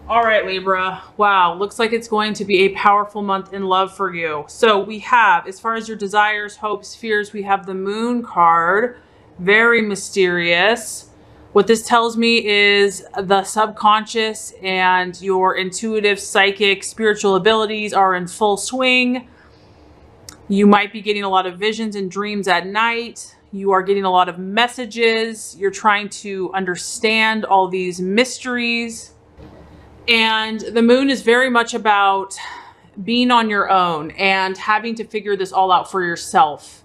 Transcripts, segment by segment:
All right, Libra. Wow, looks like it's going to be a powerful month in love for you. So we have, as far as your desires, hopes, fears, we have the Moon card. Very mysterious. What this tells me is the subconscious and your intuitive, psychic, spiritual abilities are in full swing. You might be getting a lot of visions and dreams at night. You are getting a lot of messages. You're trying to understand all these mysteries. And the moon is very much about being on your own and having to figure this all out for yourself.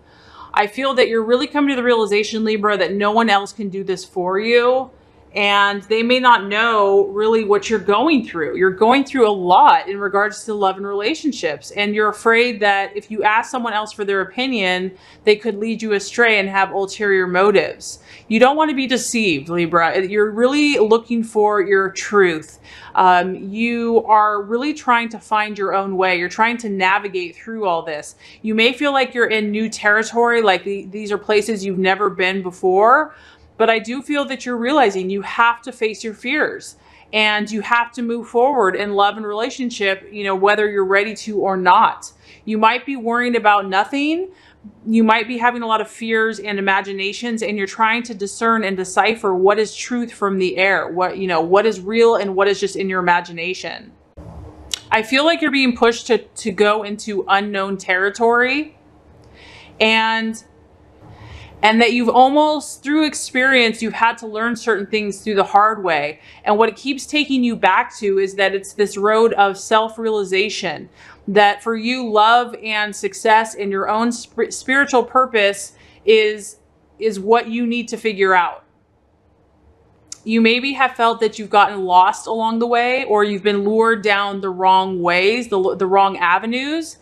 I feel that you're really coming to the realization, Libra, that no one else can do this for you. And they may not know really what you're going through. You're going through a lot in regards to love and relationships. And you're afraid that if you ask someone else for their opinion, they could lead you astray and have ulterior motives. You don't want to be deceived, Libra. You're really looking for your truth. You are really trying to find your own way. You're trying to navigate through all this. You may feel like you're in new territory, like these are places you've never been before. But I do feel that you're realizing you have to face your fears and you have to move forward in love and relationship, you know, whether you're ready to or not. You might be worrying about nothing. You might be having a lot of fears and imaginations, and you're trying to discern and decipher what is truth from the air, what is real and what is just in your imagination. I feel like you're being pushed to go into unknown territory, and that you've almost, through experience, you've had to learn certain things through the hard way. And what it keeps taking you back to is that it's this road of self-realization, that for you, love and success and your own spiritual purpose is what you need to figure out. You maybe have felt that you've gotten lost along the way, or you've been lured down the wrong ways, the wrong avenues.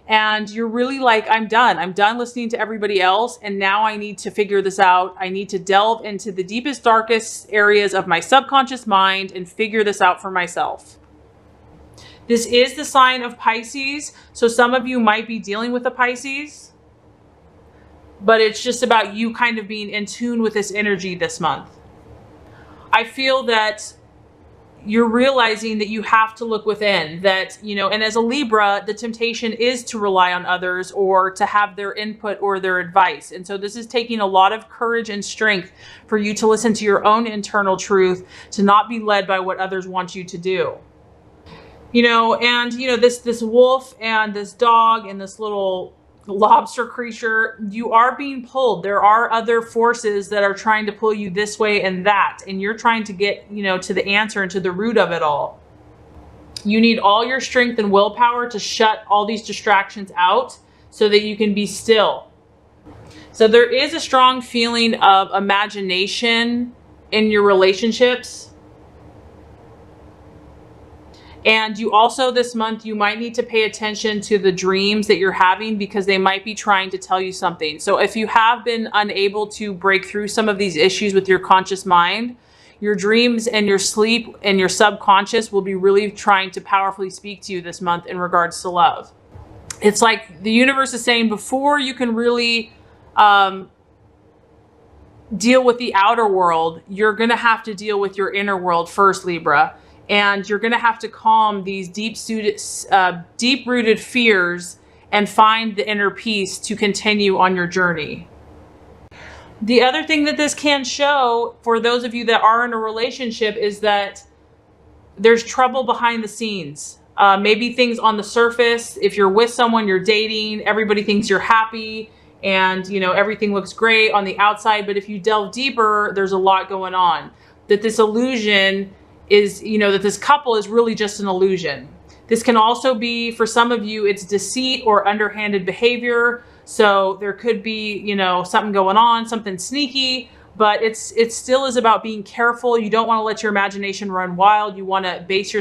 And you're really like, I'm done listening to everybody else. And now I need to figure this out. I need to delve into the deepest, darkest areas of my subconscious mind and figure this out for myself. This is the sign of Pisces. So some of you might be dealing with a Pisces, but it's just about you kind of being in tune with this energy this month. I feel that you're realizing that you have to look within, that, you know, and as a Libra, the temptation is to rely on others or to have their input or their advice. And so this is taking a lot of courage and strength for you to listen to your own internal truth, to not be led by what others want you to do. You know, and, you know, this wolf and this dog and this little lobster creature, you are being pulled. There are other forces that are trying to pull you this way and that, and you're trying to get, you know, to the answer and to the root of it all. You need all your strength and willpower to shut all these distractions out so that you can be still. So there is a strong feeling of imagination in your relationships. And you also, this month, you might need to pay attention to the dreams that you're having, because they might be trying to tell you something. So if you have been unable to break through some of these issues with your conscious mind, your dreams and your sleep and your subconscious will be really trying to powerfully speak to you this month in regards to love. It's like the universe is saying, before you can really deal with the outer world, you're going to have to deal with your inner world first, Libra. And you're going to have to calm these deep-rooted fears and find the inner peace to continue on your journey. The other thing that this can show for those of you that are in a relationship is that there's trouble behind the scenes. Maybe things on the surface. If you're with someone you're dating, everybody thinks you're happy and, you know, everything looks great on the outside. But if you delve deeper, there's a lot going on. That this illusion is, you know, that this couple is really just an illusion. This can also be, for some of you, it's deceit or underhanded behavior. So there could be, you know, something going on, something sneaky, but it still is about being careful. You don't want to let your imagination run wild. You want to base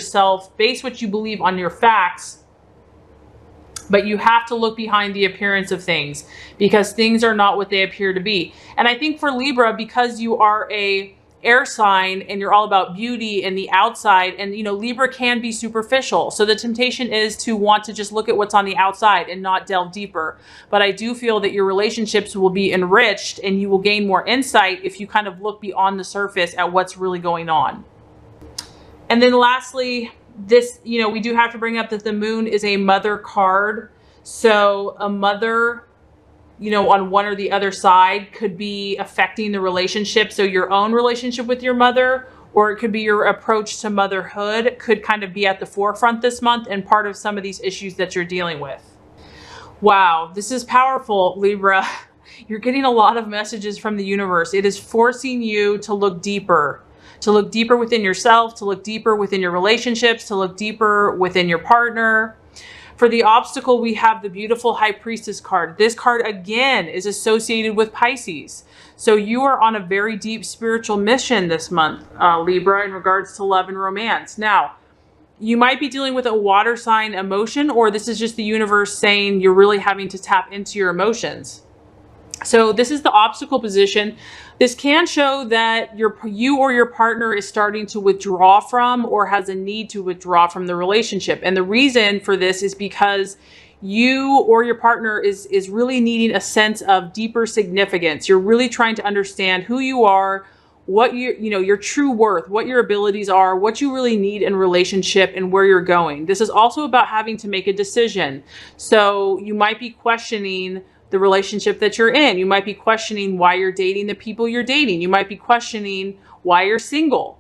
what you believe on your facts, but you have to look behind the appearance of things, because things are not what they appear to be. And I think for Libra, because you are a air sign and you're all about beauty and the outside, and, you know, Libra can be superficial. So the temptation is to want to just look at what's on the outside and not delve deeper. But I do feel that your relationships will be enriched and you will gain more insight if you kind of look beyond the surface at what's really going on. And then lastly, this, we do have to bring up that the moon is a mother card. So a mother, on one or the other side could be affecting the relationship. So your own relationship with your mother, or it could be your approach to motherhood could kind of be at the forefront this month and part of some of these issues that you're dealing with. Wow, this is powerful, Libra. You're getting a lot of messages from the universe. It is forcing you to look deeper within yourself, to look deeper within your relationships, to look deeper within your partner. For the obstacle, we have the beautiful High Priestess card. This card, again, is associated with Pisces. So you are on a very deep spiritual mission this month, Libra, in regards to love and romance. Now, you might be dealing with a water sign emotion, or this is just the universe saying you're really having to tap into your emotions. So this is the obstacle position. This can show that you or your partner is starting to withdraw from or has a need to withdraw from the relationship. And the reason for this is because you or your partner is really needing a sense of deeper significance. You're really trying to understand who you are, what your true worth, what your abilities are, what you really need in relationship, and where you're going. This is also about having to make a decision. So you might be questioning the relationship that you're in. You might be questioning why you're dating the people you're dating. You might be questioning why you're single.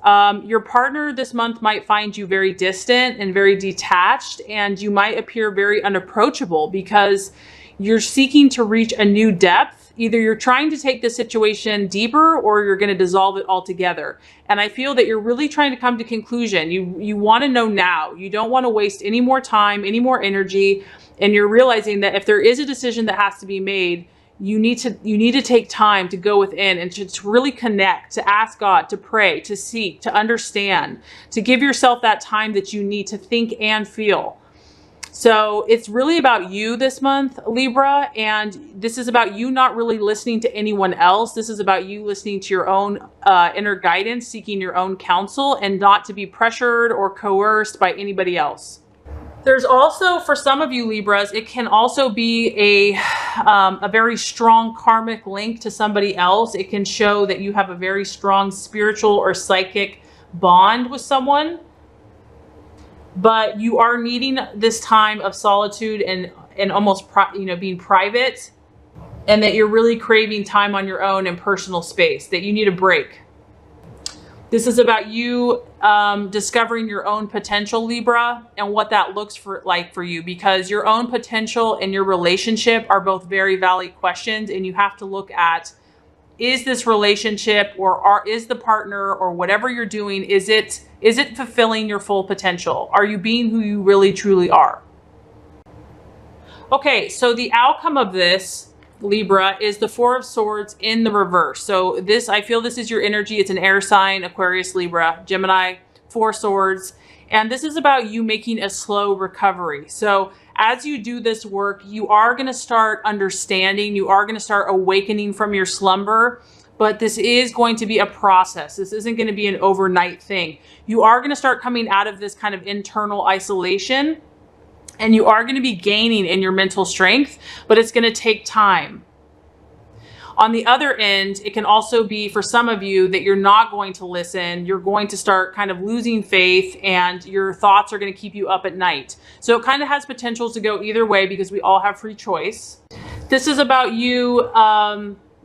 Your partner this month might find you very distant and very detached, and you might appear very unapproachable because you're seeking to reach a new depth. Either you're trying to take the situation deeper or you're going to dissolve it altogether. And I feel that you're really trying to come to conclusion. You want to know now. You don't want to waste any more time, any more energy. And you're realizing that if there is a decision that has to be made, you need to take time to go within and to really connect, to ask God, to pray, to seek, to understand, to give yourself that time that you need to think and feel. So it's really about you this month, Libra, and this is about you not really listening to anyone else. This is about you listening to your own inner guidance, seeking your own counsel, and not to be pressured or coerced by anybody else. There's also, for some of you Libras, it can also be a very strong karmic link to somebody else. It can show that you have a very strong spiritual or psychic bond with someone. But you are needing this time of solitude and almost being private, and that you're really craving time on your own and personal space, that you need a break. This is about you discovering your own potential, Libra, and what that looks like for you, because your own potential and your relationship are both very valid questions, and you have to look at, is this relationship is the partner or whatever you're doing, is it fulfilling your full potential? Are you being who you really truly are? Okay, so the outcome of this, Libra, is the Four of Swords in the reverse. So I feel this is your energy. It's an air sign, Aquarius, Libra, Gemini, Four Swords. And this is about you making a slow recovery. So as you do this work, you are going to start understanding, you are going to start awakening from your slumber, but this is going to be a process. This isn't going to be an overnight thing. You are going to start coming out of this kind of internal isolation, and you are going to be gaining in your mental strength, but it's going to take time. On the other end, it can also be for some of you that you're not going to listen. You're going to start kind of losing faith, and your thoughts are going to keep you up at night. So it kind of has potential to go either way because we all have free choice. This is about you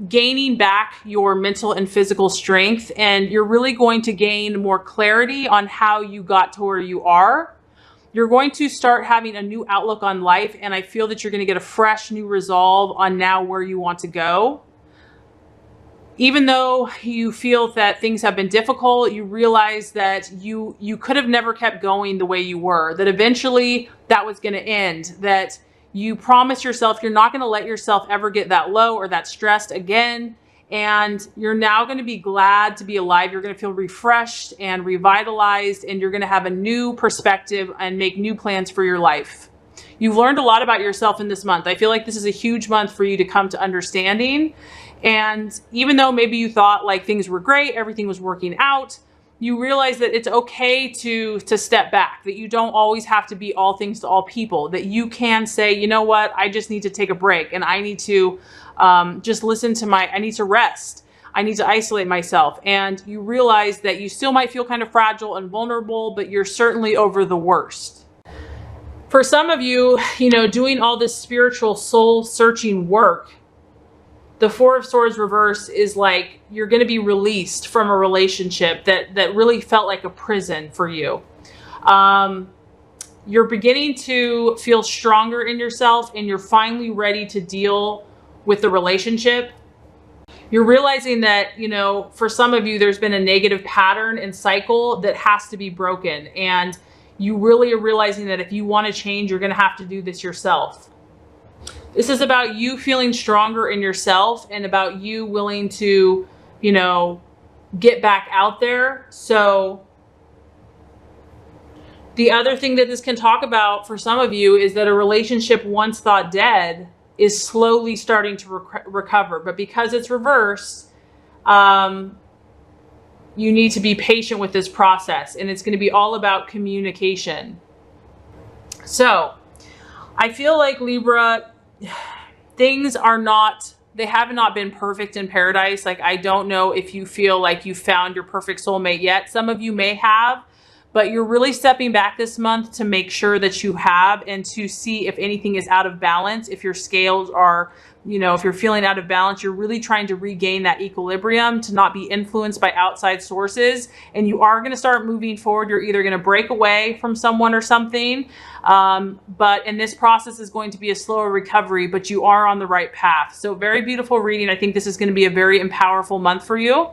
gaining back your mental and physical strength, and you're really going to gain more clarity on how you got to where you are. You're going to start having a new outlook on life, and I feel that you're going to get a fresh new resolve on now where you want to go. Even though you feel that things have been difficult, you realize that you could have never kept going the way you were, that eventually that was going to end, that you promise yourself you're not going to let yourself ever get that low or that stressed again. And you're now going to be glad to be alive. You're going to feel refreshed and revitalized, and you're going to have a new perspective and make new plans for your life. You've learned a lot about yourself in this month. I feel like this is a huge month for you to come to understanding. And even though maybe you thought like things were great, everything was working out, you realize that it's okay to step back, that you don't always have to be all things to all people, that you can say, you know what, I just need to take a break, and I need to just I need to rest. I need to isolate myself. And you realize that you still might feel kind of fragile and vulnerable, but you're certainly over the worst. For some of you, doing all this spiritual soul searching work, the Four of Swords reverse is like you're going to be released from a relationship that really felt like a prison for you. You're beginning to feel stronger in yourself, and you're finally ready to deal with the relationship. You're realizing that, for some of you, there's been a negative pattern and cycle that has to be broken. And you really are realizing that if you want to change, you're going to have to do this yourself. This is about you feeling stronger in yourself and about you willing to, get back out there. So the other thing that this can talk about for some of you is that a relationship once thought dead is slowly starting to recover. But because it's reversed, you need to be patient with this process. And it's going to be all about communication. So I feel like Libra, things are not, they have not been perfect in paradise. Like, I don't know if you feel like you found your perfect soulmate yet. Some of you may have, but you're really stepping back this month to make sure that you have, and to see if anything is out of balance. If your scales are, if you're feeling out of balance, you're really trying to regain that equilibrium, to not be influenced by outside sources. And you are going to start moving forward. You're either going to break away from someone or something. And this process is going to be a slower recovery, but you are on the right path. So very beautiful reading. I think this is going to be a very powerful month for you.